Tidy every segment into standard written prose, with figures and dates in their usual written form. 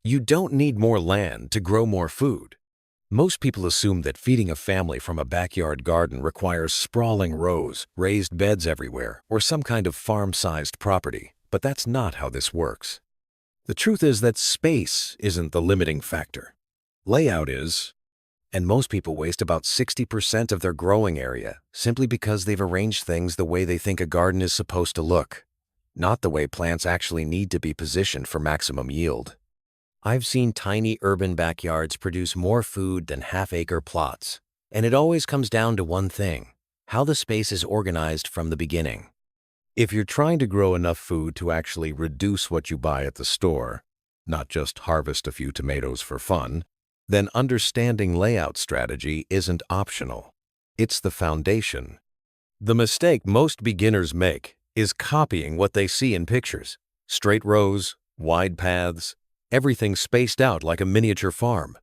You don't need more land to grow more food. Most people assume that feeding a family from a backyard garden requires sprawling rows, raised beds everywhere, or some kind of farm-sized property, but that's not how this works. The truth is that space isn't the limiting factor. Layout is, and most people waste about 60% of their growing area simply because they've arranged things the way they think a garden is supposed to look, not the way plants actually need to be positioned for maximum yield. I've seen tiny urban backyards produce more food than half-acre plots, and it always comes down to one thing: how the space is organized from the beginning. If you're trying to grow enough food to actually reduce what you buy at the store, not just harvest a few tomatoes for fun, then understanding layout strategy isn't optional. It's the foundation. The mistake most beginners make is copying what they see in pictures: straight rows, wide paths, everything spaced out like a miniature farm.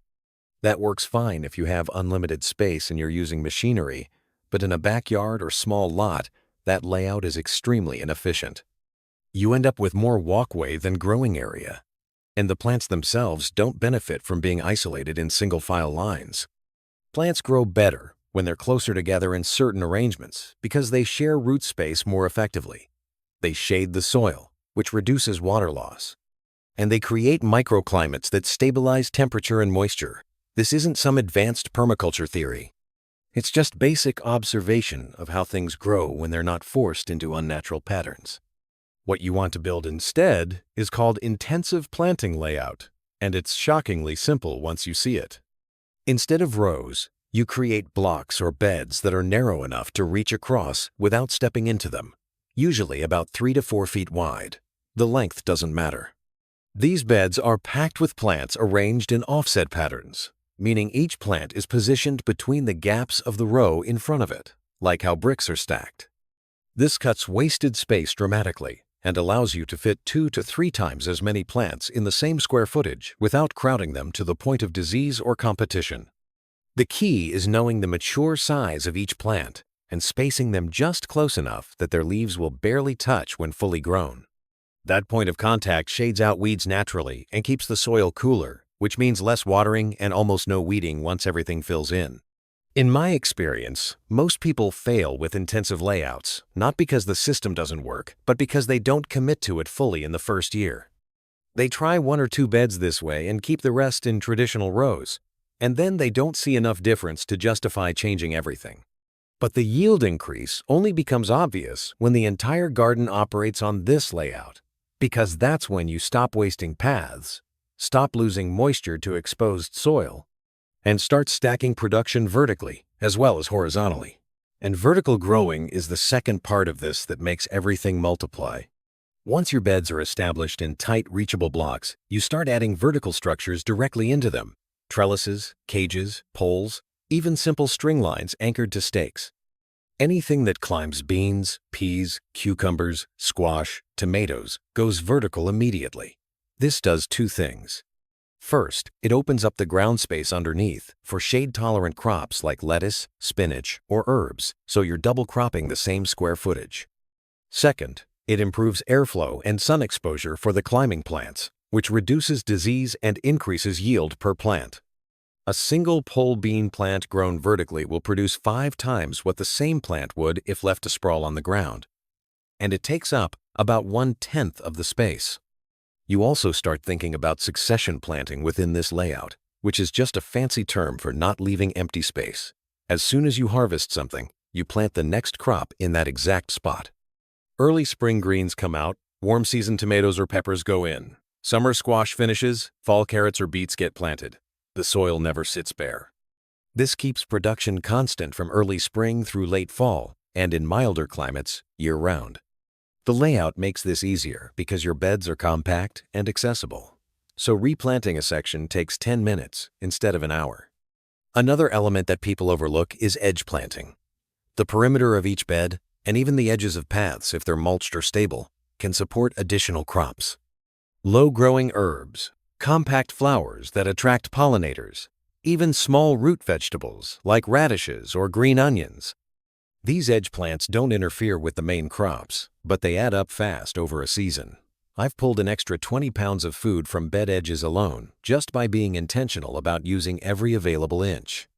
That works fine if you have unlimited space and you're using machinery, but in a backyard or small lot, that layout is extremely inefficient. You end up with more walkway than growing area, and the plants themselves don't benefit from being isolated in single-file lines. Plants grow better when they're closer together in certain arrangements because they share root space more effectively. They shade the soil, which reduces water loss. And they create microclimates that stabilize temperature and moisture. This isn't some advanced permaculture theory. It's just basic observation of how things grow when they're not forced into unnatural patterns. What you want to build instead is called intensive planting layout, and it's shockingly simple once you see it. Instead of rows, you create blocks or beds that are narrow enough to reach across without stepping into them, usually about 3 to 4 feet wide. The length doesn't matter. These beds are packed with plants arranged in offset patterns, meaning each plant is positioned between the gaps of the row in front of it, like how bricks are stacked. This cuts wasted space dramatically and allows you to fit 2 to 3 times as many plants in the same square footage without crowding them to the point of disease or competition. The key is knowing the mature size of each plant and spacing them just close enough that their leaves will barely touch when fully grown. That point of contact shades out weeds naturally and keeps the soil cooler, which means less watering and almost no weeding once everything fills in. In my experience, most people fail with intensive layouts, not because the system doesn't work, but because they don't commit to it fully in the first year. They try 1 or 2 beds this way and keep the rest in traditional rows, and then they don't see enough difference to justify changing everything. But the yield increase only becomes obvious when the entire garden operates on this layout, because that's when you stop wasting paths, stop losing moisture to exposed soil, and start stacking production vertically as well as horizontally. And vertical growing is the second part of this that makes everything multiply. Once your beds are established in tight, reachable blocks, you start adding vertical structures directly into them: trellises, cages, poles, even simple string lines anchored to stakes. Anything that climbs beans, peas, cucumbers, squash, tomatoes goes vertical immediately. This does 2 things. First, it opens up the ground space underneath for shade-tolerant crops like lettuce, spinach, or herbs, so you're double cropping the same square footage. Second, it improves airflow and sun exposure for the climbing plants, which reduces disease and increases yield per plant. A single pole bean plant grown vertically will produce 5 times what the same plant would if left to sprawl on the ground. And it takes up about 1/10 of the space. You also start thinking about succession planting within this layout, which is just a fancy term for not leaving empty space. As soon as you harvest something, you plant the next crop in that exact spot. Early spring greens come out, warm season tomatoes or peppers go in. Summer squash finishes, fall carrots or beets get planted. The soil never sits bare. This keeps production constant from early spring through late fall, and in milder climates, year-round. The layout makes this easier because your beds are compact and accessible. So replanting a section takes 10 minutes instead of an hour. Another element that people overlook is edge planting. The perimeter of each bed, and even the edges of paths if they're mulched or stable, can support additional crops. Low-growing herbs, compact flowers that attract pollinators, even small root vegetables like radishes or green onions. These edge plants don't interfere with the main crops, but they add up fast over a season. I've pulled an extra 20 pounds of food from bed edges alone just by being intentional about using every available inch.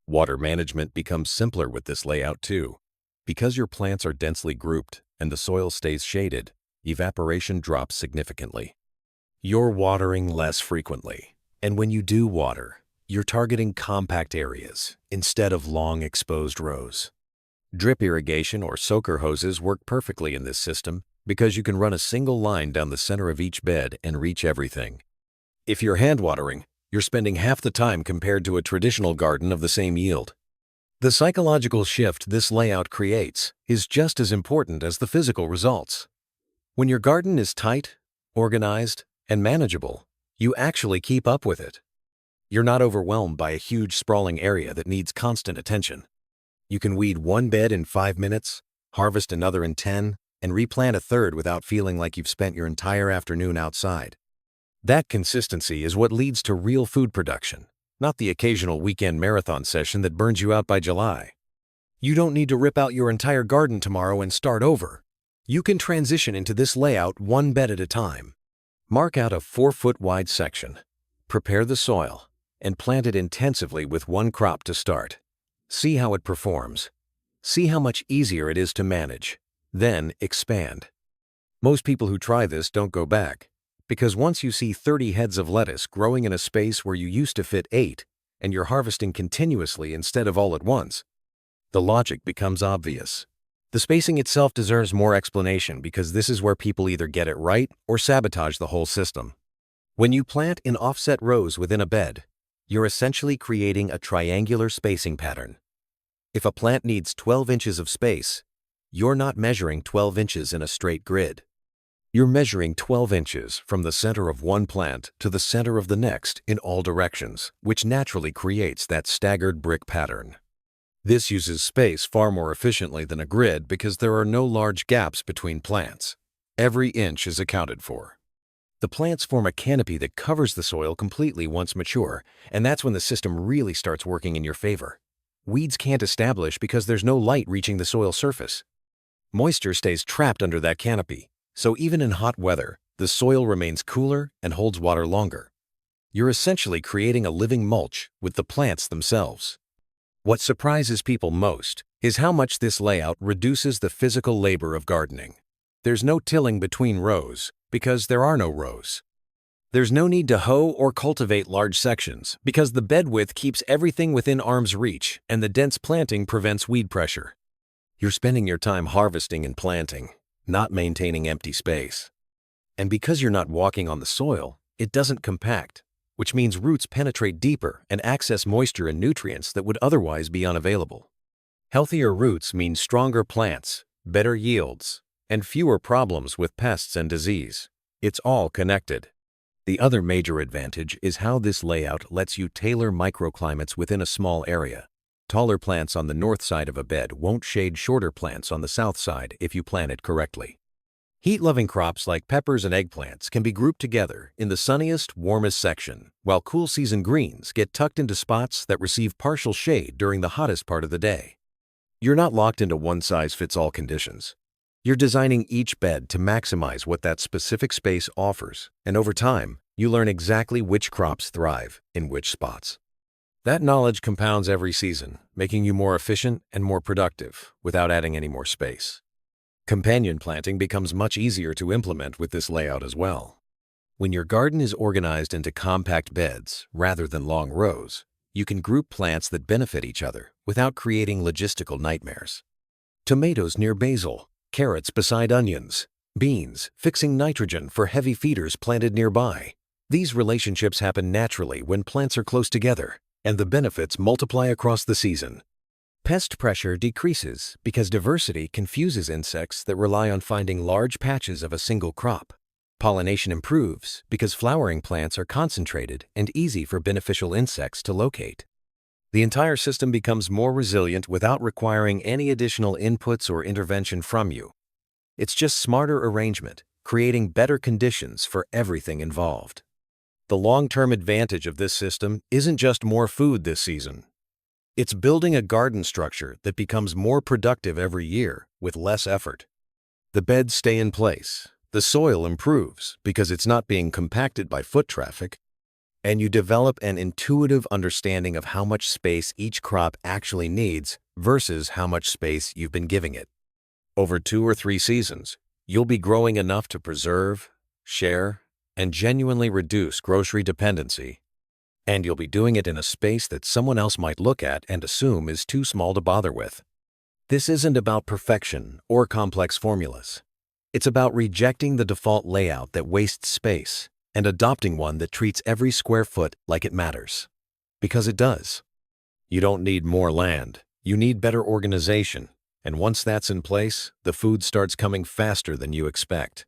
Water management becomes simpler with this layout too. Because your plants are densely grouped and the soil stays shaded, evaporation drops significantly. You're watering less frequently, and when you do water, you're targeting compact areas instead of long exposed rows. Drip irrigation or soaker hoses work perfectly in this system because you can run a single line down the center of each bed and reach everything. If you're hand watering, you're spending half the time compared to a traditional garden of the same yield. The psychological shift this layout creates is just as important as the physical results. When your garden is tight, organized, and manageable, you actually keep up with it. You're not overwhelmed by a huge sprawling area that needs constant attention. You can weed one bed in 5 minutes, harvest another in 10, and replant a third without feeling like you've spent your entire afternoon outside. That consistency is what leads to real food production, not the occasional weekend marathon session that burns you out by July. You don't need to rip out your entire garden tomorrow and start over. You can transition into this layout one bed at a time. Mark out a 4-foot wide section, prepare the soil, and plant it intensively with one crop to start. See how it performs. See how much easier it is to manage. Then expand. Most people who try this don't go back, because once you see 30 heads of lettuce growing in a space where you used to fit 8, and you're harvesting continuously instead of all at once, the logic becomes obvious. The spacing itself deserves more explanation because this is where people either get it right or sabotage the whole system. When you plant in offset rows within a bed, you're essentially creating a triangular spacing pattern. If a plant needs 12 inches of space, you're not measuring 12 inches in a straight grid. You're measuring 12 inches from the center of one plant to the center of the next in all directions, which naturally creates that staggered brick pattern. This uses space far more efficiently than a grid because there are no large gaps between plants. Every inch is accounted for. The plants form a canopy that covers the soil completely once mature, and that's when the system really starts working in your favor. Weeds can't establish because there's no light reaching the soil surface. Moisture stays trapped under that canopy, so even in hot weather, the soil remains cooler and holds water longer. You're essentially creating a living mulch with the plants themselves. What surprises people most is how much this layout reduces the physical labor of gardening. There's no tilling between rows because there are no rows. There's no need to hoe or cultivate large sections because the bed width keeps everything within arm's reach and the dense planting prevents weed pressure. You're spending your time harvesting and planting, not maintaining empty space. And because you're not walking on the soil, it doesn't compact, which means roots penetrate deeper and access moisture and nutrients that would otherwise be unavailable. Healthier roots mean stronger plants, better yields, and fewer problems with pests and disease. It's all connected. The other major advantage is how this layout lets you tailor microclimates within a small area. Taller plants on the north side of a bed won't shade shorter plants on the south side if you plant it correctly. Heat-loving crops like peppers and eggplants can be grouped together in the sunniest, warmest section, while cool-season greens get tucked into spots that receive partial shade during the hottest part of the day. You're not locked into one-size-fits-all conditions. You're designing each bed to maximize what that specific space offers, and over time, you learn exactly which crops thrive in which spots. That knowledge compounds every season, making you more efficient and more productive without adding any more space. Companion planting becomes much easier to implement with this layout as well. When your garden is organized into compact beds rather than long rows, you can group plants that benefit each other without creating logistical nightmares. Tomatoes near basil, carrots beside onions, beans fixing nitrogen for heavy feeders planted nearby. These relationships happen naturally when plants are close together, and the benefits multiply across the season. Pest pressure decreases because diversity confuses insects that rely on finding large patches of a single crop. Pollination improves because flowering plants are concentrated and easy for beneficial insects to locate. The entire system becomes more resilient without requiring any additional inputs or intervention from you. It's just smarter arrangement, creating better conditions for everything involved. The long-term advantage of this system isn't just more food this season. It's building a garden structure that becomes more productive every year with less effort. The beds stay in place, The soil improves because it's not being compacted by foot traffic, and you develop an intuitive understanding of how much space each crop actually needs versus how much space you've been giving it. Over 2 or 3 seasons, you'll be growing enough to preserve, share, and genuinely reduce grocery dependency. And you'll be doing it in a space that someone else might look at and assume is too small to bother with. This isn't about perfection or complex formulas. It's about rejecting the default layout that wastes space and adopting one that treats every square foot like it matters. Because it does. You don't need more land. You need better organization. And once that's in place, the food starts coming faster than you expect.